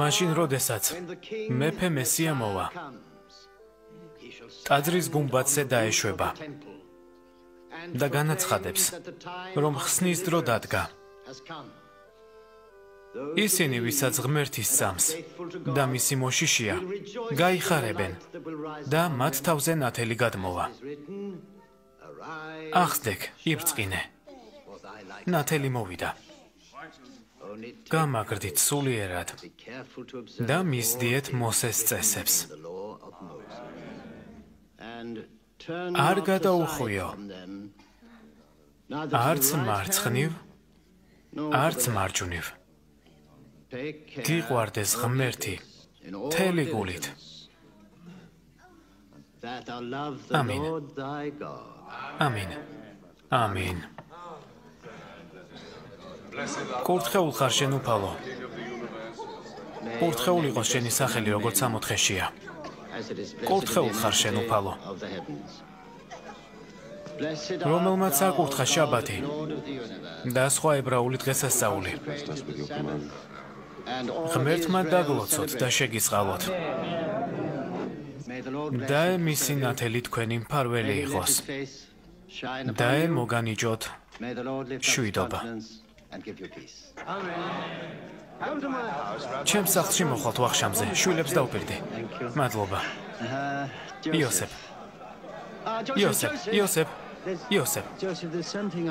მაშინ როდესაც მეფე მესია მოვა, ტაძრის გუმბათზე დაეშვება და განაცხადებს, რომ ხსნის დრო დადგა. ისინი, ვისაც ღმერთი სწამს და მისი მოშიშია, გაიხარებენ და მათ თავზე ნათელი გადმოვა. ახსდეკ, იბწყინე. ნათელი მოვიდა. გამაგრდით სულიერად და მისდიეთ მოსეს წესებს. არ გადაუხვიო, არც მარცხნივ, არც მარჯვნივ. გიყვარდეს ღმერთი მთელი გულით. ამინ. ამინ. ამინ. კურთხეულ ხარ შენ უფალო. კურთხეულ იყოს შენი სახელი, როგორც სამოთხეშია. კურთხეულ ხარ შენ უფალო. რომელმაც აკურთხა შაბათი და სხვა ებრაული დღესასწაული. ღმერთმა დაგლოცოთ და შეგიწყალოთ. დაე მისი ნათელი თქვენი მფარველი იყოს. დაე მოგანიჭოთ შვიდობა. ჩემს სახლში მოხვალთ ვახშამზე, შვილებს დავფერდი. მადლობა. იოსებ. იოსებ, იოსებ, იოსებ.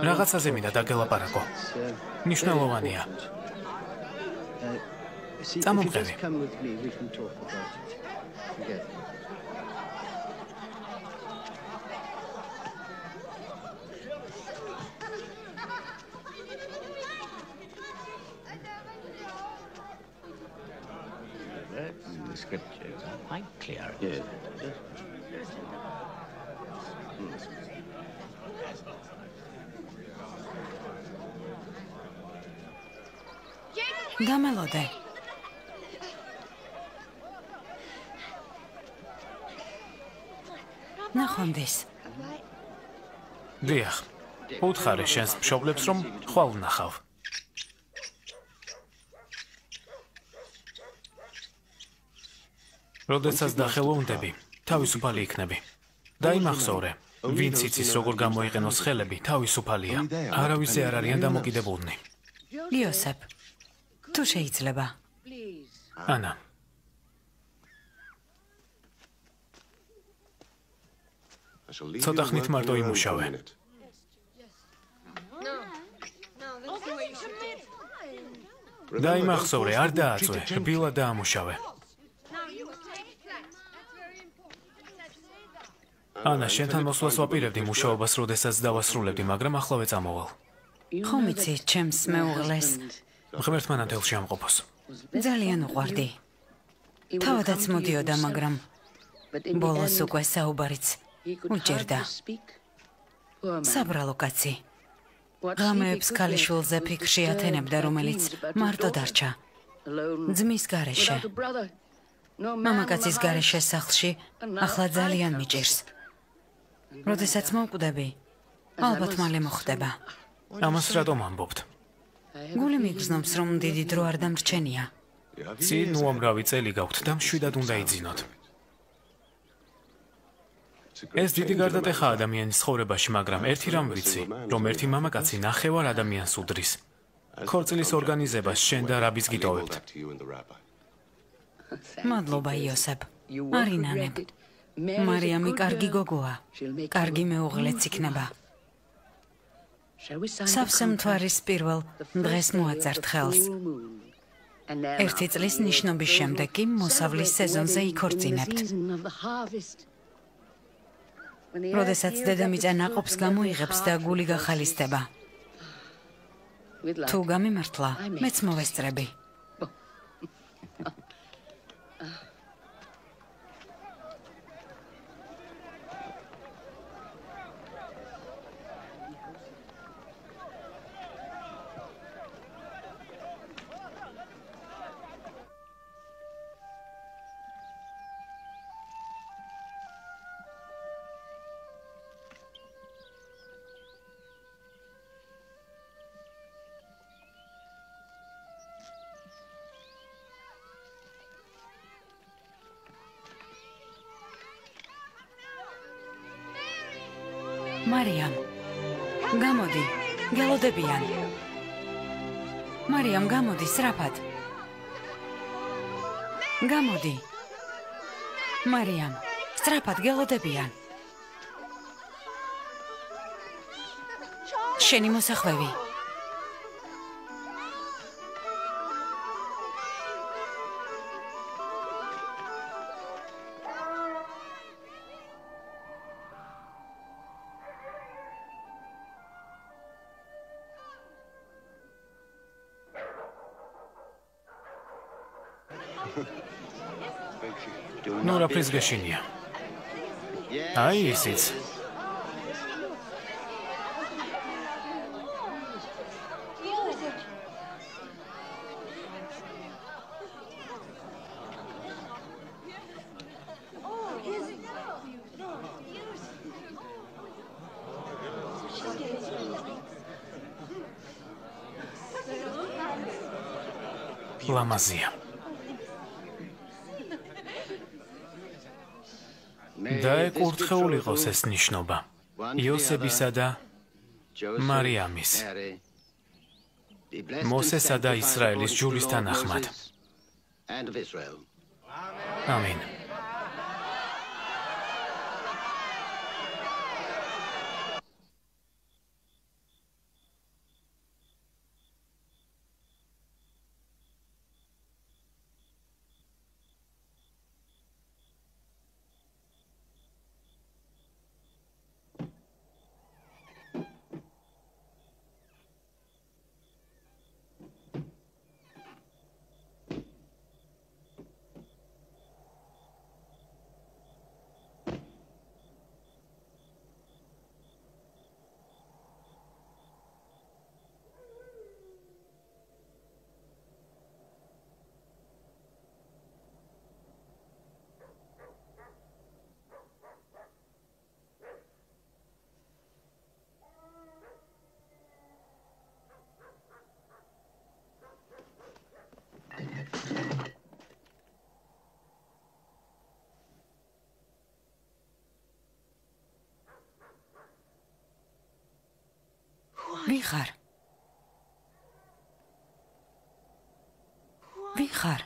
რაღაცაზე მინდა დაგელაპარაკო. მნიშვნელოვანია. წამომყევი. The scriptures are quite clear. Yes. დამელოდე. ნახონდეს. დიახ. უთხარი შენს მშობლებს, რომ ხვალ ვნახავ. როდესაც დახელოვნდები, თავისუფალი იქნები. დაიმახსოვრე, ვინც იცის როგორ გამოიყენოს ხელები, თავისუფალია. არავისზე არ არიან დამოკიდებულნი. იოსებ, თუ შეიძლება. ანა. ცოტა ხნით მარტო იმუშავე. დაიმახსოვრე, არ დააწვე, რბილა დაამუშავე. ანა, შენთან მოსვლას ვაპირებდი მუშაობას, როდესაც დავასრულებდი, მაგრამ ახლავე წამოვალ. ხომ იცი, ჩემს მეუღლეს ღმერთმა ნათელში ამყოფოს. ძალიან უყვარდი. თავადაც მოდიოდა, მაგრამ ბოლოს უკვე საუბარიც უჭერდა. საბრალო კაცი. ღამეებს ქალიშვილზე ფიქრში ათენებდა, რომელიც მარტო დარჩა. ძმის გარეშე. მამაკაცის გარეშე სახლში ახლა ძალიან მიჭირს. როდესაც მოვკვდები, ალბათ მალე მოხდება. ამას რატომ ამბობთ? გული მიგრძნობს, რომ დიდი დრო არ დამრჩენია. წინ უამრავი წელი გაქვთ და მშვიდად უნდა იძინოთ. ეს დიდი გარდატეხა ადამიანის ცხოვრებაში, მაგრამ ერთი რამ ვიცი, რომ ერთი მამაკაცი ნახევარ ადამიანს უდრის. ქორწილის ორგანიზებას შენ და რაბის გიტოვებთ. მადლობა, იოსებ. არინანებ. მარიამი კარგი გოგოა. კარგი მეუღლეც იქნება. სავსე მთვარის პირველ დღეს მოაწერთ ხელს. ერთი წლის ნიშნობის შემდეგ კი მოსავლის სეზონზე იქორწინებთ. როდესაც დედამიწა ნაყოფს გამოიღებს და გული გახალისდება. თუ გამიმართლა, მეც მოვესწრები. მარიამ, გამოდი, გელოდებიან. მარიამ, გამოდი, სწრაფად. გამოდი. მარიამ, სწრაფად გელოდებიან. შენი მოსახვევი. ნუ რაფრის გეშინია. აი ისიც. ლამაზია. და ეკურთხეულ იყოს ეს ნიშნობა იოსებისა და მარიამის, მოსესა და ისრაელის ჯურის თანახმად. ამინ. ვიხარ? ვიხარ?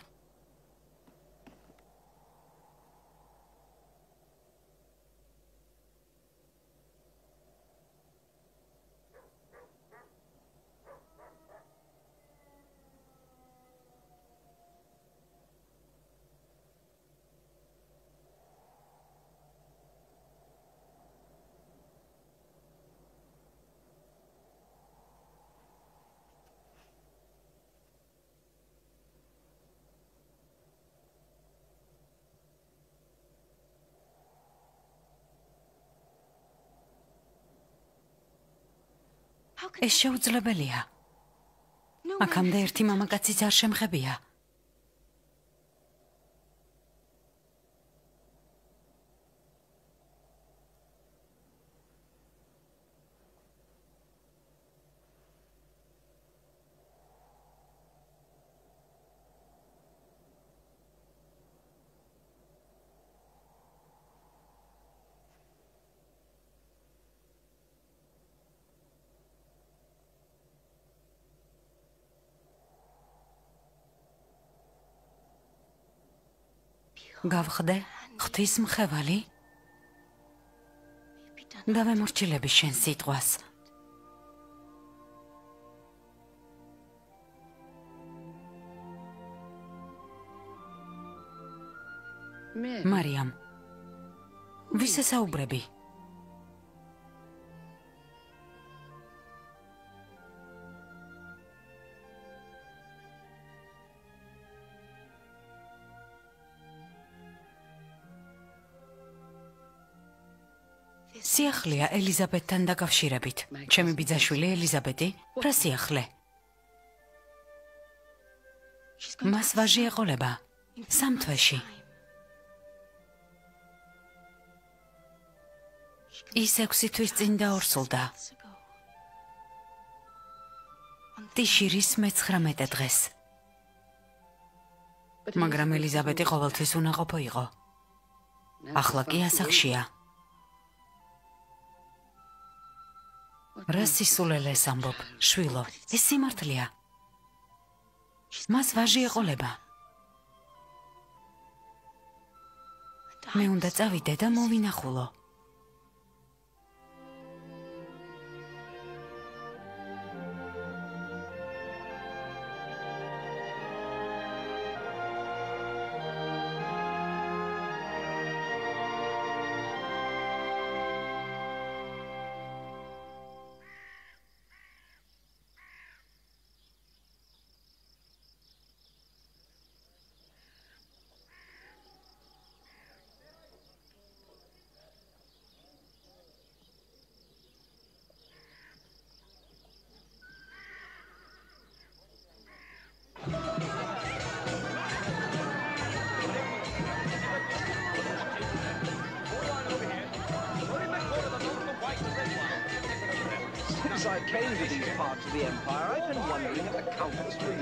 ეს შეუძლებელია. აქამდე ერთი მამაკაციც არ შემხებია. გავხდე ღვთის მხევალი? დავემორჩილები შენ სიტყვას. მარიამ, ვის ესაუბრები? სიახლეა ელიზაბეთთან დაკავშირებით. ჩემი ბიძაშვილი ელიზაბეტი, რა სიახლე? მას ვაჟი ეყოლება 3 თვეში. ის 6 თვის წინ დაორსულდა. ტიშირის 19 დღეს. მაგრამ ელიზაბეტი ყოველთვის უნაყოფო იყო. ახლა კი ასაკშია. რა სისულელეს ამბობ, შვილო, ეს სიმართლეა. მას ვაჟი ეყოლება. მე უნდა წავიდე და მოვინახულო.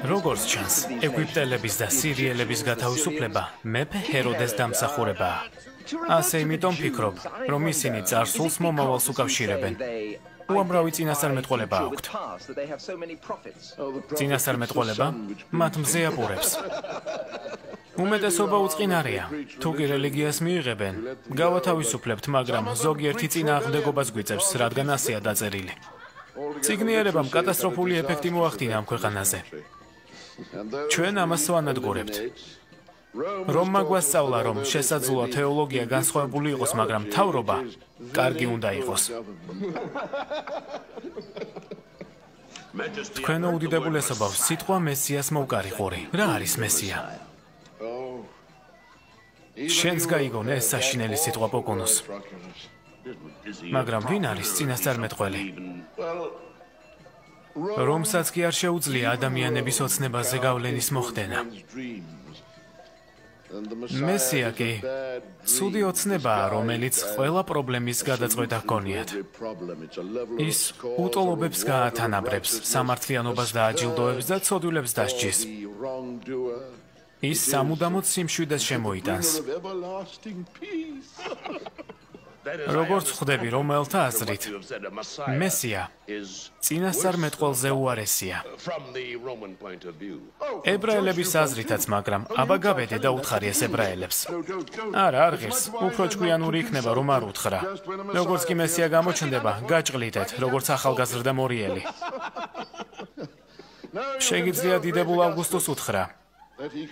როგორც ჩანს, ეგვიპტელების და სირიელების გათავისუფლება მეფე ჰეროდეს დამსახურებაა. ასე იმიტომ ფიქრობ, რომ ისინი წარსულს მომავალს უკავშირებენ. უამრავი წინასწარმეტყველება აქვთ. წინასწარმეტყველება მათ მზე აპურებს. უმეტესობა უწყინარია. თუ კი რელიგიას მიიღებენ, გავათავისუფლებთ, მაგრამ ზოგიერთი წინააღმდეგობას გვიწევს, რადგან ასეა დაწერილი. ციგნიერებამ კატასტროფული ეფექტი მოახდინა ამ ქვეყანაზე. ჩვენ ამას ვანადგურებთ. რომმა გვასწავლა, რომ შესაძლოა თეოლოგია განსხვავებული იყოს, მაგრამ მთავრობა კარგი უნდა იყოს. თქვენო უდიდებულესობავ, სიტყვა მესიას მოვკარიყური. რა არის მესია? შენს გაიგონე ეს საშინელი სიტყვა პოკონოს. მაგრამ ვინ არის წინასწარმეტყველი? რომსაც კი არ შეუძლია ადამიანების ოცნებაზე გავლენის მოხდენა. მესია კი ცუდი ოცნებაა, რომელიც ყველა პრობლემის გადაწყვეტა ჰქონიათ. ის უტოლობებს გაათანაბრებს, სამართლიანობას დააჯილდოებს და ცოდვილებს დასჯის. ის სამუდამოდ სიმშვიდეს შემოიტანს. როგორც ხვდები რომელთა აზრით, მესია წინასწარმეტყველზე უარესია. ებრაელების აზრითაც, მაგრამ აბა გაბედე და უთხარი ეს ებრაელებს. არა, არ ღირს, უფრო ჭკვიანური იქნება, რომ არ უთხრა. როგორც კი მესია გამოჩნდება, გაჭყლიდეთ, როგორც ახალგაზრდა მორიელი. შეგიძლია დიდებულ ავგუსტოს უთხრა,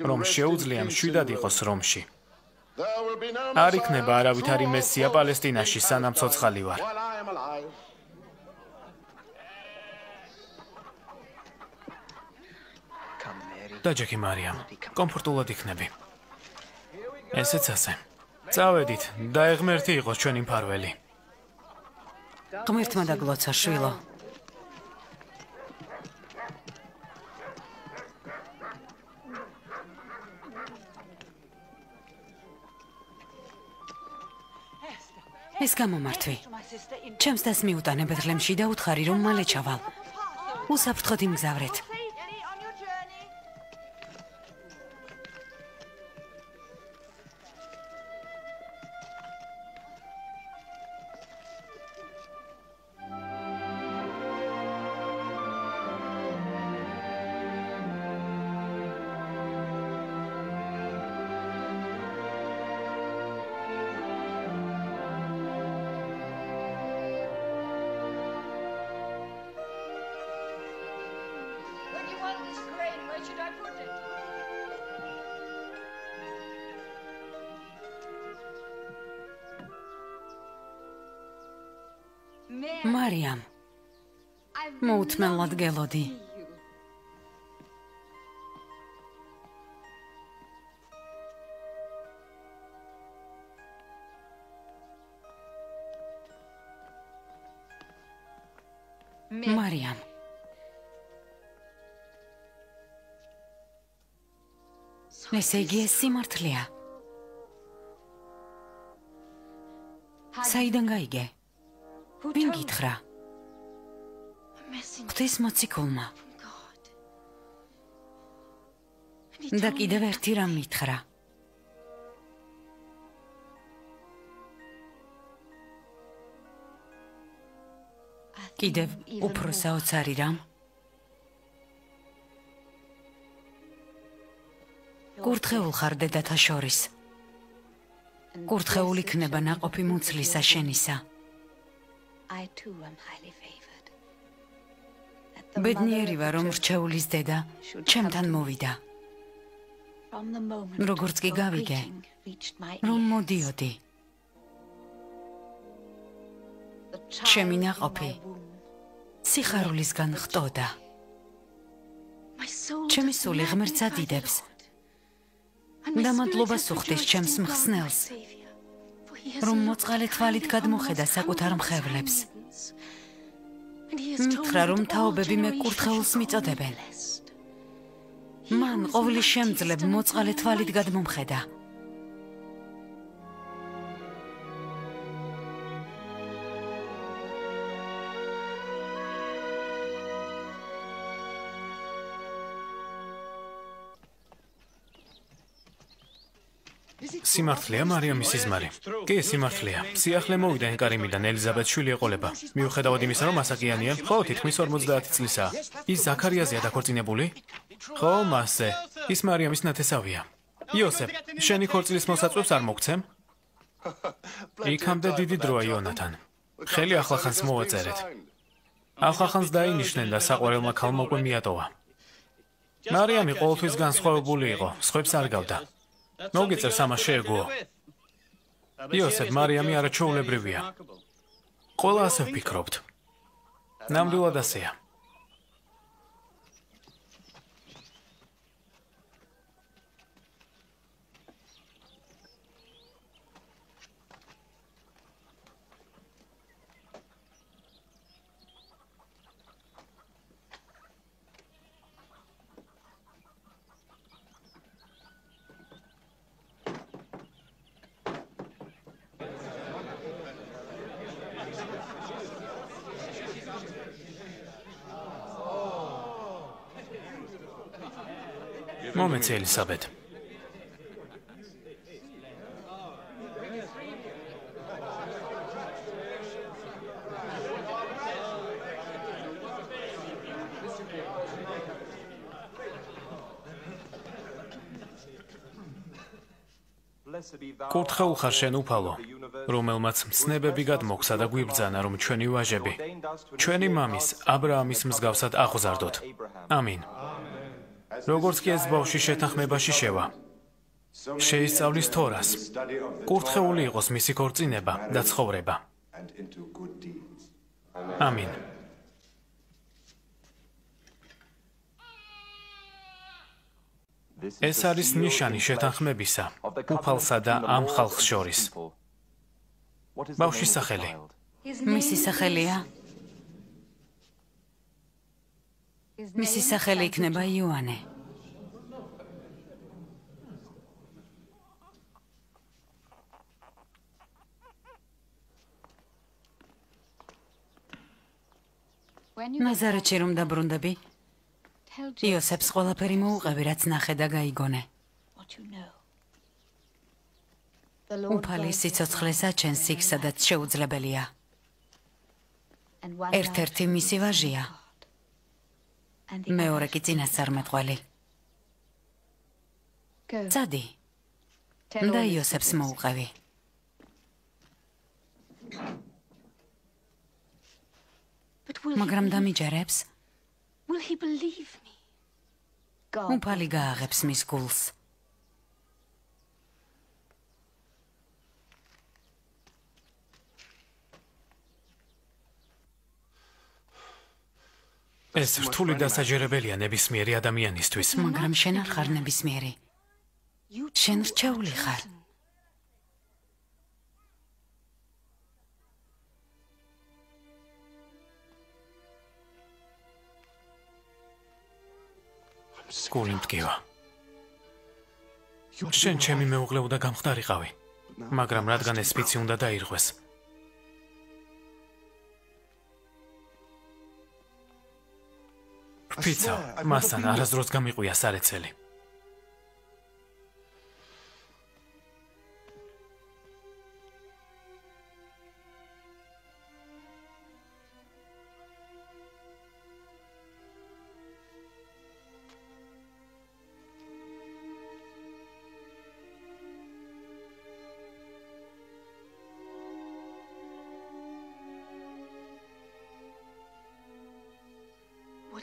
რომ შეუძლია მშვიდად იყოს რომში. არ იქნება არავითარი მესია პალესტინაში, სანამ ცოცხალი ვარ. დაჯექი მარიამ, კომფორტულად იქნები. ესეც ასე. წავედით, დაეღმერთი იყოს ჩვენი მფარველი. ღმერთმა დაგლოცა, შვილო. ეს გამომართვი. ჩემს დას მიუტანე ბეთლემში და უთხარი, რომ მალე ჩავალ. უსაფრთხოდ იმგზავრეთ. მარიამ, მოუთმენლად გელოდი. მარიამ, ესე იგი ეს სიმართლეა. საიდან გაიგე? ვინ გითხრა? ღვთის მოციქულმა. და კიდევ ერთი რამ მითხრა. კიდევ უფრო საოცარი რამ? კურთხეულ ხარ დედათა შორის. კურთხეულ იქნება ნაყოფი მუცლისა შენისა. ბედნიერი ვარ, რომ რჩეულის დედა ჩემთან მოვიდა. როგორც კი გავიგე, რომ მოდიოდი. ჩემი ნაყოფი სიხარულისგან ხტოდა. ჩემი სული ღმერთს ადიდებს და მადლობას უხდის ჩემს მხსნელს, რომ მოწყალე თვალით გადმოხედა საკუთარ მხევლებს. მითხრა, რომ თაობები მე კურთხეულს მიწოდებენ. მან ყოვლის შემძლებ მოწყალე თვალით გადმომხედა. სიმართლეა მარიამის სიზმარი. კი, სიმართლეა. სიახლე მოვიდა ენკარიმიდან ელიზაბეტს შვილი ეყოლება. მიუხედავად იმისა, რომ ასაკიანია, ხო, თითქმის 50 წლისაა. ის ზაქარიაზეა დაქორწინებული? ხო, მასზე. ის მარიამის ნათესავია. იოსებ, შენი ქორწილის მოსაწვევს არ მოგცემ? იქამდე დიდი დროა, იონათან. ხელი ახლახანს მოვაწერეთ. ახლახანს დაინიშნენ და საყვარელმა ქალმა უკვე მიატოვა. მარიამი ყოველთვის განსხვავებული იყო, სხვებს არ გავდა. მოგეწერს ამას შეეგუო. იოსებ, მარიამი არაჩვეულებრივია. ყველა ასე ვფიქრობთ. ნამდვილად ასეა. მომეც ელისაბედ. კურთხეულ ხარ შენ უფალო, რომელმაც მცნებები გადმოგცა და გვიბრძანა, რომ ჩვენი ვაჟები, ჩვენი მამის აბრაამის მსგავსად აღზარდოთ. ამინ. როგორც კი ეს ბავშვი შეთანხმებაში შევა, შეისწავლის თორას, კურთხეული იყოს მისი ქორწინება და ცხოვრება. ამინ. ეს არის ნიშანი შეთანხმებისა უფალსა და ამ ხალხს შორის. ბავშვის სახელი. მისი სახელია? მისი სახელი იქნება იოანე. ნაზარეთში რომ დაბრუნდები, იოსებს ყველაფერი მოუყევი, რაც ნახე და გაიგონე. უფალი სიცოცხლეს აჩენს იქ, სადაც შეუძლებელია. ერთ-ერთი მისი ვაჟია. მეორე კი წინასწარმეტყველი. წადი და იოსებს მოუყევი. მაგრამ დამიჯერებს? უფალი გააღებს მის გულს. ეს რთული დასაჯერებელია ნებისმიერი ადამიანისთვის. მაგრამ შენ არ ხარ ნებისმიერი. შენ რჩეული ხარ. გული მტკივა. შენ ჩემი მეუღლე უნდა გამხდარიყავი, მაგრამ რადგან ეს სპიცი უნდა დაირღვეს. ფიცა, მასთან არასდროს გამიყვია სარეცელი.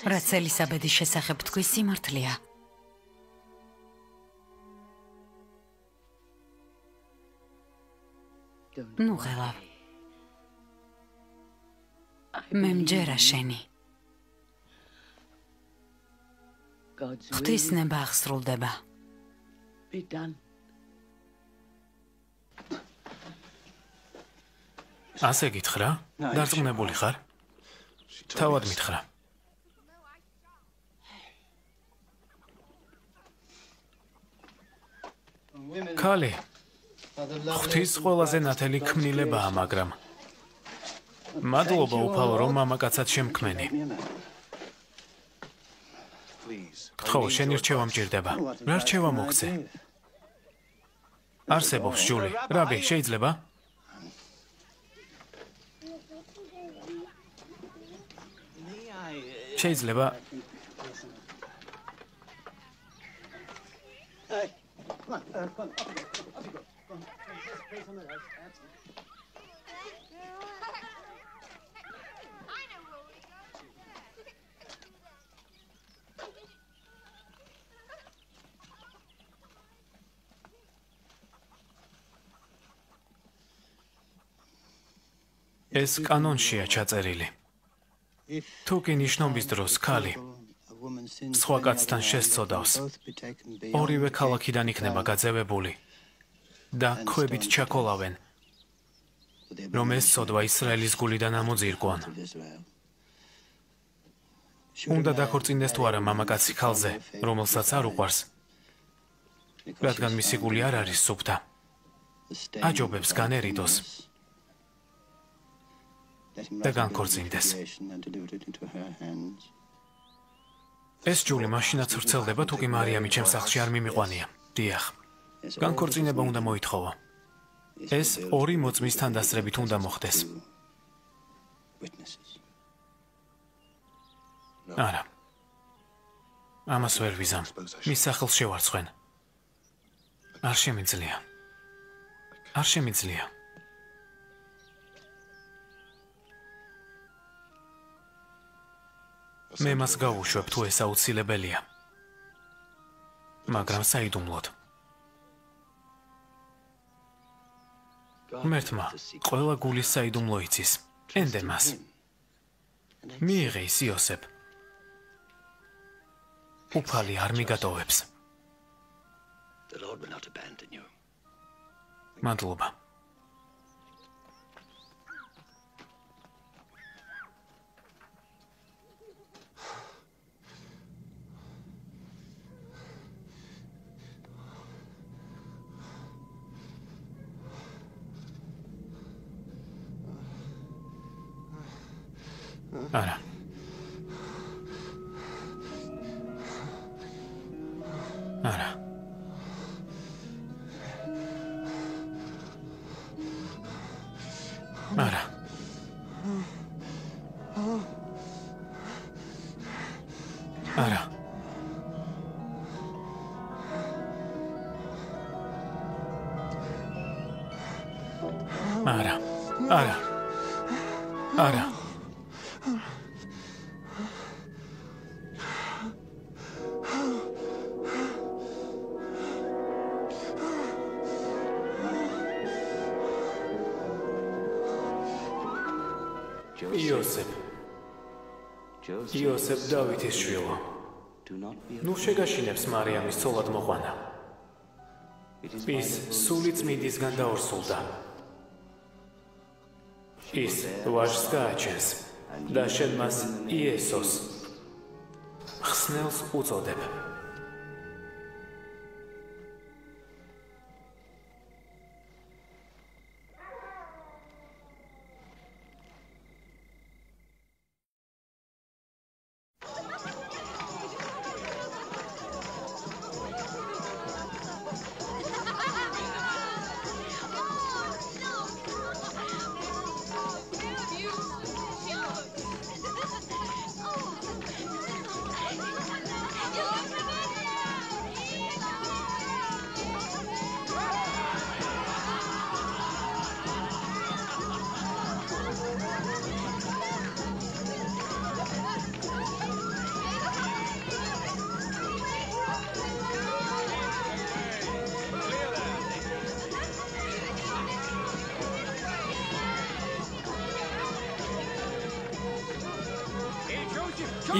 რაც ელისაბედის შესახებ თქვი სიმართლეა. ნუ ღელავ. მე მჯერა შენი. ღვთისნება აღსრულდება. ასე გითხრა? დარწმუნებული ხარ? თავად მითხრა. ქალი, ღვთის ყველაზე ნათელი ქმნილებაა, მაგრამ მადლობა უფალო, რომ მამაკაცად შემქმენი. გთხოვ, შენი რჩევა მჭირდება. რა რჩევა მოგცე? არსებობს, ჯული. რაბი, შეიძლება? შეიძლება? ეს კანონშია ჩაწერილი. თუ კი ნიშნობის დროს ქალი სხვა კაცთან შესწოდავს, ორივე ქალაქიდან იქნება გაძევებული და ქვებით ჩაკოლავენ, რომ ეს წოდვა ისრაელის გულიდან ამოძირკვონ. უნდა დაქორწინდეს თუ არა მამაკაცი ქალზე, რომელსაც არ უყვარს, რადგან მისი გული არ არის სუფთა. აჯობებს განერიდოს და განქორწინდეს. ეს ჯული მაშინაც ვრცელდება, თუ კი მარიამი ჩემს სახლში არ მიმიყვანია. დიახ, განქორწინება უნდა მოითხოვო. ეს ორი მოწმის თანდასწრებით უნდა მოხდეს. არა. ამას ვერ ვიზამ. მის სახელს შევარცხენ. არ შემიძლია. არ შემიძლია. მე მას გავუშვებ, თუ ეს აუცილებელია. მაგრამ საიდუმლოდ. ღმერთმა ყველა გულის საიდუმლო იცის. ენდე მას. მიიღე ის იოსებ. უფალი არ მიგატოვებს. მადლობა. არა. არა. არა. არა. არა. არა. არა. იოსებ დავითის შვილო. ნუ შეგაშინებს მარიამის ცოლად მოყვანა. ის სული წმინდისგან დაორსულდა. ის ვაჟს გააჩენს და შენ მას იესოს ხსნელს უწოდებ.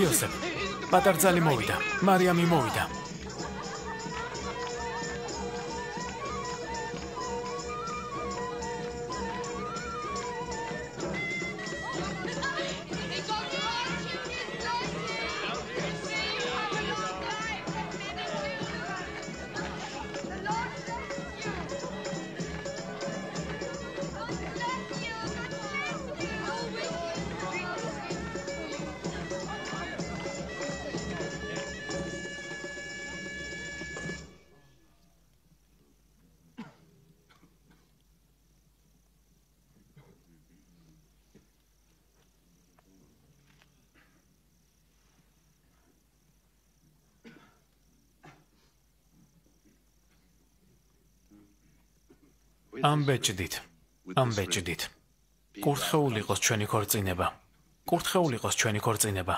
იოსებ, პატარძალი მოვიდა, მარიამი მოვიდა. Am beჭდით. კურთხეული იყოს ჩვენი ქორწინება. კურთხეული იყოს ჩვენი ქორწინება.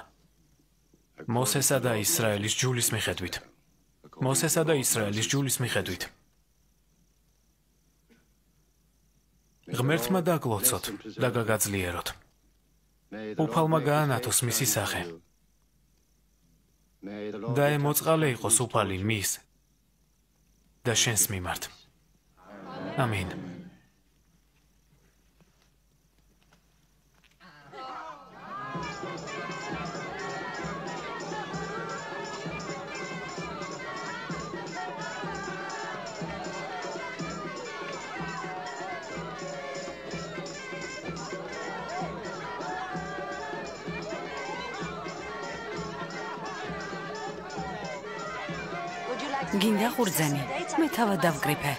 მოსესა და ისრაელის ჯულის მიხედვით. მოსესა და ისრაელის ჯულის მიხედვით. ღმერთმა დაგლოცოთ და გაგაძლიეროთ. უფალმა გაანათოს მისი სახე. და ემოწყალე იყოს უფალი მის და შენს მიმართ. Amen. გინდა ხურძენი? მე თავად დავკრიფე.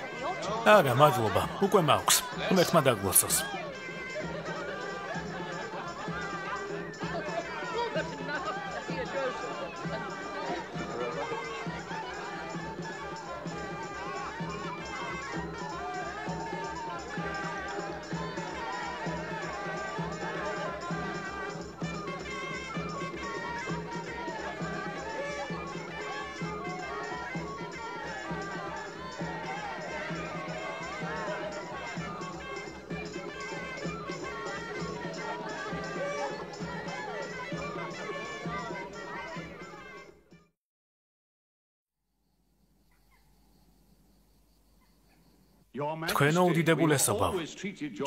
არა, მადლობა. უკვე მაქვს. ღმერთმა დაგლოცოს. თქვენო უდიდებულესობავ,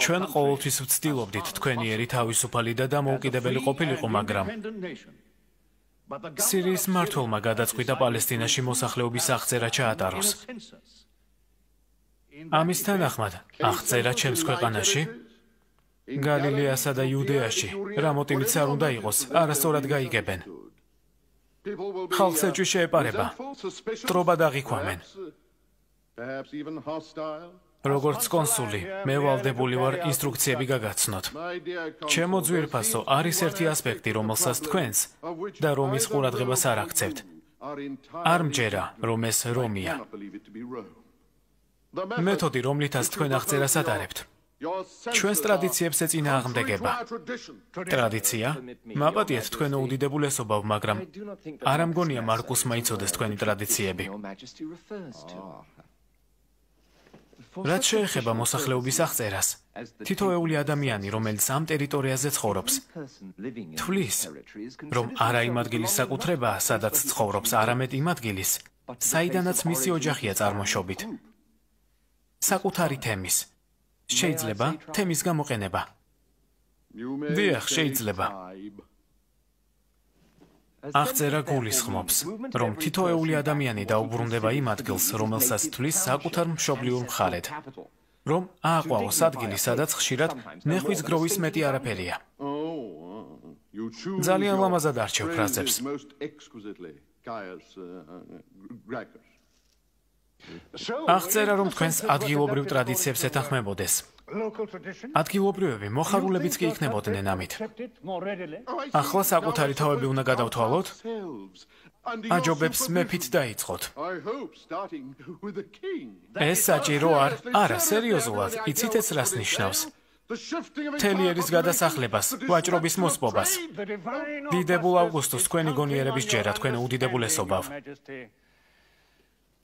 ჩვენ ყოველთვის ვცდილობდით თქვენიერი თავისუფალი და დამოუკიდებელი ყოფილიყო, მაგრამ სირიის მმართველმა გადაწყვიტა პალესტინაში მოსახლეობის აღწერა ჩაატაროს. ამის თანახმად, აღწერა ჩემს ქვეყანაში, გალილეასა და იუდეაში, რა მოტივიც არ უნდა იყოს, არასწორად გაიგებენ. ხალხს ეჭვი შეეპარება, ტრობად აღიქვამენ. როგორც კონსული, მე ვალდებული ვარ ინსტრუქციები გაგაცნოთ. ჩემო ძვირფასო, არის ერთი ასპექტი, რომელსაც თქვენს და რომის ყურადღებას არ აქცევთ. არ მჯერა, რომ ეს რომია. მეთოდი, რომლითაც თქვენ აღწერას ატარებთ. ჩვენს ტრადიციებს ეწინააღმდეგება. ტრადიცია? მაპატიეთ თქვენო უდიდებულესობავ, მაგრამ არ ამგონია მარკუსმა იცოდეს თქვენი ტრადიციები. რაც შეეხება მოსახლეობის აღწერას, თითოეული ადამიანი, რომელიც ამ ტერიტორიაზე ცხოვრობს, თვლის, რომ არა იმ ადგილის საკუთრებაა, სადაც ცხოვრობს, არამედ იმ ადგილის, საიდანაც მისი ოჯახია წარმოშობით. საკუთარი თემის. შეიძლება თემის გამოყენება. დიახ, შეიძლება. აღწერა გულისხმობს, რომ თითოეული ადამიანი დაუბრუნდება იმ ადგილს, რომელსაც თვლის საკუთარ მშობლიურ მხარედ. რომ ააყვავოს ადგილი, სადაც ხშირად ნეხვის გროვის მეტი არაფერია. ძალიან ლამაზად არჩევ ფრაზებს. აღწერა, რომ თქვენს ადგილობრივ ტრადიციებს ეთანხმებოდეს. ადგილობრივები მოხარულებიც კი იქნებოდნენ ამით. ახლა საკუთარი თავები უნდა გადავთვალოთ? აჯობებს მეფით დაიწყოთ. ეს საჭირო არ? არა, სერიოზულად, იცით ეს რას ნიშნავს? თელიერის გადასახლებას, ვაჭრობის მოსპობას. დიდებულ ავგუსტუს თქვენი გონიერების ჯერა, თქვენ უდიდებულესობავ.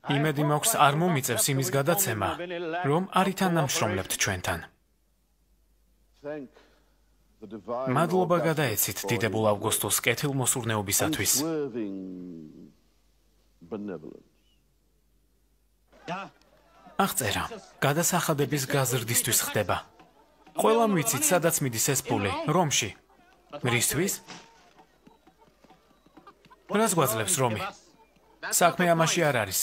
იმედი მაქვს არ მომიწევს იმის გადაცემა, რომ არ ითანამშრომლებთ ჩვენთან. მადლობა გადაეცით დიდებულ ავგუსტუსს კეთილმოსურნეობისათვის. აღწერა, გადასახადების გაზრდისთვის ხდება. ყველამ ვიცით, სადაც მიდის ეს პული, რომში. რისთვის? რას გვაძლევს რომი? საქმე ამაში არ არის.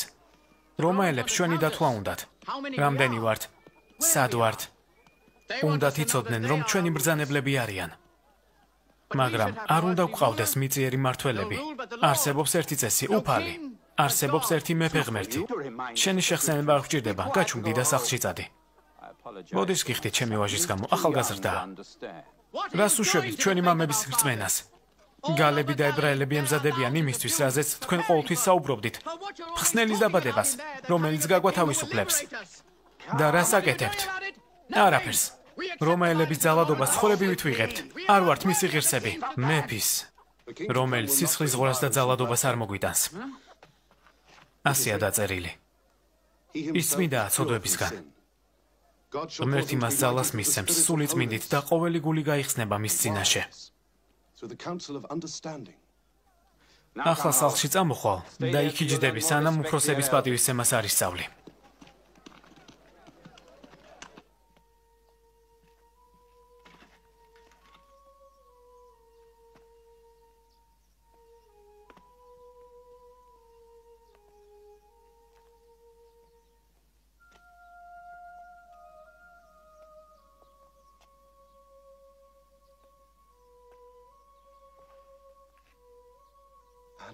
რომაელებს ჩვენი დათვლა უნდათ. რამდენი ვართ? სად ვართ? უნდათ იცოდნენ, რომ ჩვენი ბრძანებლები არიან. მაგრამ არ უნდა გვყავდეს მიწიერი მმართველები. არსებობს ერთი წესი, უფალი. არსებობს ერთი მეფე ღმერთი. შენი შეხსენება არ გვჭირდება, გაჩუმდი და სახლში წადი. მოდის გიხდით ჩემი ვაჟის გამო, ახალგაზრდაა. რას უშვებით ჩვენი მამების რწმენას? გალები და ებრაელები ემზადებიან იმისთვის, რაზეც თქვენ ყოველთვის საუბრობდით. მხსნელის დაბადებას, რომელიც გაგვათავისუფლებს. და რას აკეთებთ? არაფერს. რომაელების ძალადობას ცხოვრებივით ვიღებთ. არ ვართ მისი ღირსები, მეფის, რომელიც სისხლის ღვრას და ძალადობას არ მოგვიტანს. ასია დაწერილი. ის წმინდაა ცოდვებისგან. ღმერთი მას ძალას მისცემს სული წმინდით და ყოველი გული გაიხსნება მის წინაშე. ახლა სახლში წამოხვალ და იქიჯდები, სანამ უფროსების პატივისცემას არ ისწავლი.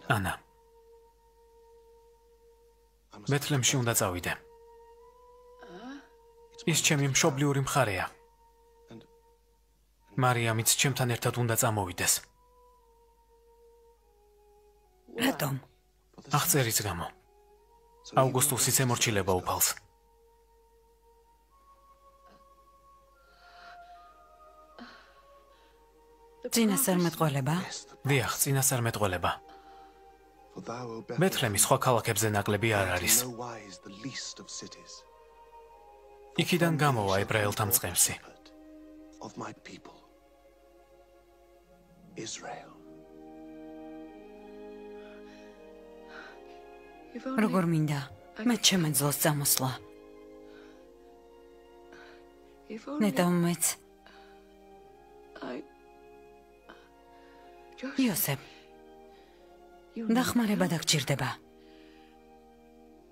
ანა, ბეთლემში უნდა წავიდე. ის ჩემი მშობლიური მხარეა. მარიამიც ჩემთან ერთად უნდა წამოვიდეს. რატომ? აღწერის გამო. ავგუსტუსიც ემორჩილება უფალს. წინასწარმეტყველება? დიახ, წინასწარმეტყველება. ბეთლემი სხვა ქალაქებზე ნაკლები არ არის. იქიდან გამოვა ებრაელთა მწყემსი. როგორ მინდა, მე შემეძლოს წამოსვლა. ნეტავმეც. იოსებ. დახმარება დაგჭირდება.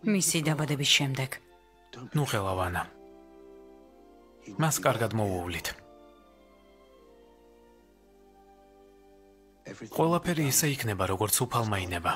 მისი დაბადების შემდეგ. ნუ ხელავ ანა. მას კარგად მოვუვლით. ყველაფერი ისე იქნება, როგორც უფალმა ინება.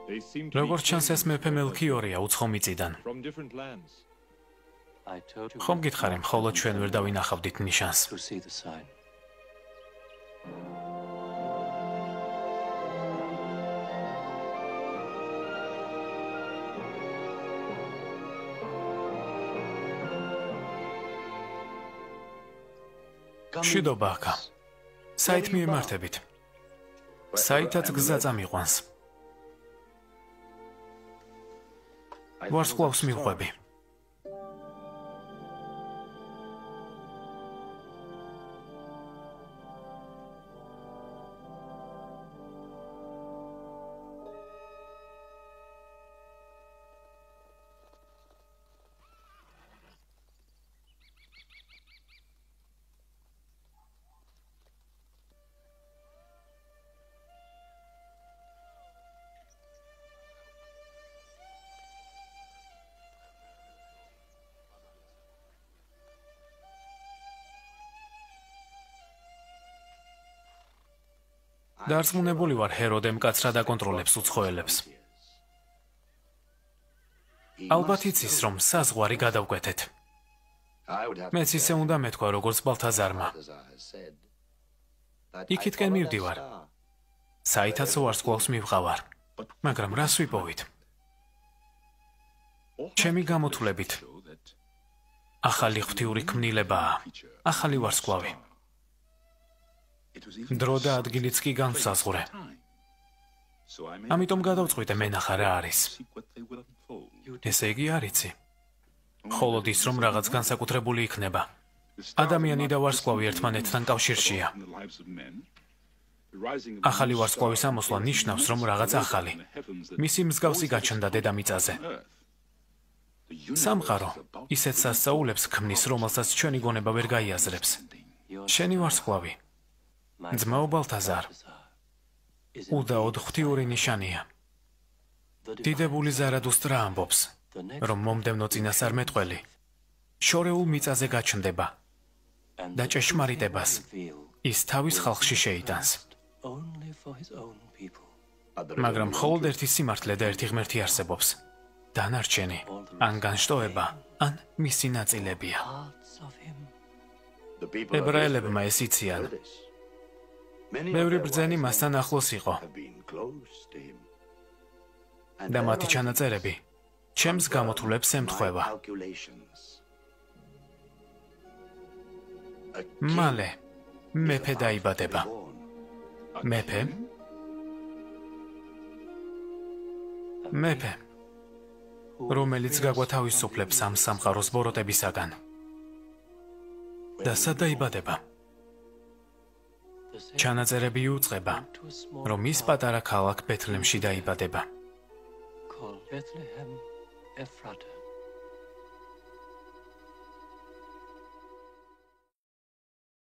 როგორც ჩანს, ეს მეფე მელქიორია უცხო მიწიდან. ხომ გითხარი, მხოლოდ ჩვენ ვერ დავინახავდით ნიშანს. მშვიდობა აქა. საით მიემართებით? საითაც გზა წამიყვანს. ვარსკვლავს მივყვები. დარწმუნებული ვარ, ჰეროდე მკაცრად აკონტროლებს უცხოელებს. ალბათ იცის, რომ საზღვარი გადავკვეთეთ. მეც ისე უნდა მეთქვა, როგორც ბალთაზარმა. იქითკენ მივდივარ. საითაც ვარსკვლავს მივყავარ. მაგრამ რას ვიპოვით? ჩემი გამოთვლებით, ახალი ღვთიური ქმნილებაა, ახალი ვარსკვლავი. დრო და ადგილიც კი განსაზღვრე. ამიტომ გადავწყვიტე მენახა რა არის. ესე იგი არ იცი. მხოლოდ ის, რომ რაღაც განსაკუთრებული იქნება. ადამიანი და ვარსკვლავი ერთმანეთთან კავშირშია. ახალი ვარსკვლავის ამოსვლა ნიშნავს, რომ რაღაც ახალი. მისი მსგავსი გაჩნდა დედამიწაზე. სამყარო ისეთ სასწაულებს ქმნის, რომელსაც ჩვენი გონება ვერ გაიაზრებს. შენი ვარსკვლავი ძმაო ბალთაზარ, უდაოდ ღვთიური ნიშანია. დიდებული ზარადუსტრა ამბობს, რომ მომდევნო წინასწარმეტყველი შორეულ მიწაზე გაჩნდება და ჭეშმარიტებას ის თავის ხალხში შეიტანს. მაგრამ მხოლოდ ერთი სიმართლე და ერთი ღმერთი არსებობს. დანარჩენი ან განშტოება, ან მისი ნაწილებია. ებრაელებმა ეს იციან. ბევრი ბრძენი მასთან ახლოს იყო. და მათი ჩანაწერები ჩემს გამოთვლებს ემთხვევა. მალე მეფე დაიბადება. მეფე? მეფე, რომელიც გაგვათავისუფლებს ამ სამყაროს ბოროტებისაგან. და სად დაიბადება? ჩანაწერები იუწყება, რომ ის პატარა ქალაქ ბეთლემში დაიბადება. Bethlehem Ephrata.